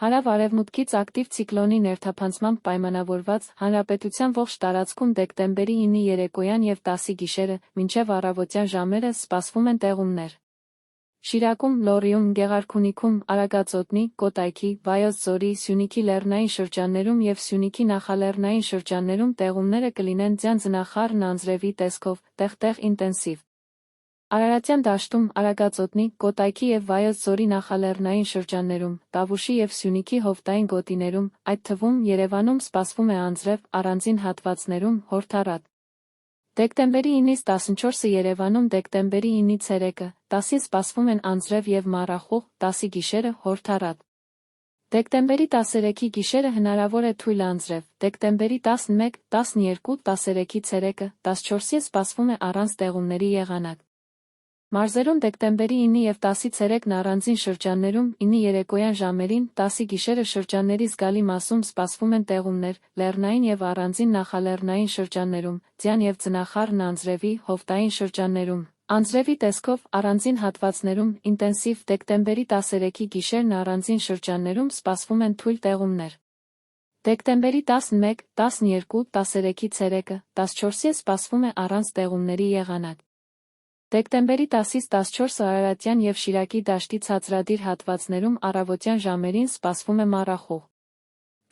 Հարավ-արևմուտքից ակտիվ ցիկլոնի ներթափանցմամբ պայմանավորված հանրապետության ողջ տարածքում դեկտեմբերի 9-ի երեկոյան և 10-ի գիշերը, մինչև առավոտյան ժամերը սպասվում են տեղումներ։ Շիրակում, Լոռիում, Գեղարքունիքում, Արագածոտնի, Կոտայքի, Վայոց ձորի, Սյունիքի լեռնային շրջաններում և Սյունիքի նախալեռնային շրջաններում տեղումները կլինեն ձյան ձնախառն անձրևի տեսքով, տեղ-տեղ ինտենսիվ։ Արարատյան դաշտում, Արագածոտնի, Կոտայքի և Վայոց ձորի նախալեռնային շրջաններում, Տավուշի և Սյունիքի հովտային գոտիներում, այդ թվում Երևանում սպասվում է անձրև, առանձին հատվածներում՝ հորդառատ։ Դեկտեմբերի 9-ից 14-ը Երևանում դեկտեմբերի 9-ի ցերեկը, 10-ին սպասվում են անձրև և մառախուղ, 10-ի գիշերը՝ հորդառատ։ Դեկտեմբերի 13-ի գիշերը հնարավոր է թույլ անձրև, դեկտեմբերի 11, 12, 13-ի ցերեկը, 14-ին սպասվում է առանց տեղումների եղանակ։ Մարզերում դեկտեմբերի 9-ի և 10-ի ցերեկն առանձին շրջաններում, 9-ի երեկոյան ժամերին, 10-ի գիշերը շրջանների զգալի մասում սպասվում են տեղումներ, լեռնային և առանձին նախալեռնային շրջաններում, ձյան և ձնախառն անձրևի, հովտային շրջաններում, անձրևի տեսքով, առանձին հատվածներում, ինտենսիվ, դեկտեմբերի 13-ի գիշերն առանձին շրջաններում սպասվում են թույլ տեղումներ։ Դեկտեմբերի 11, 12, 13-ի ցերեկը, 14-ին սպասվում է առանց տեղումների եղանակ։ Դեկտեմբերի 10-ից 14-ը Արարատյան և Շիրակի դաշտի ցածրադիր հատվածներում առավոտյան ժամերին սպասվում է մառախուղ։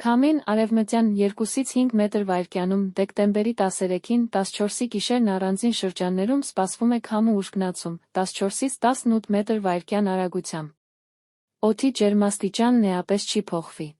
Քամին արևմտյան 2-ից 5 մետր/վայրկյանում, դեկտեմբերի 13-ին, 14-ի գիշերն առանձին շրջաններում սպասվում է քամու ուժգնացում, 14-ից 18 մետր/վայրկյան արագությամբ։ Օդի ջերմաստիճանն էապես չի փոխվի։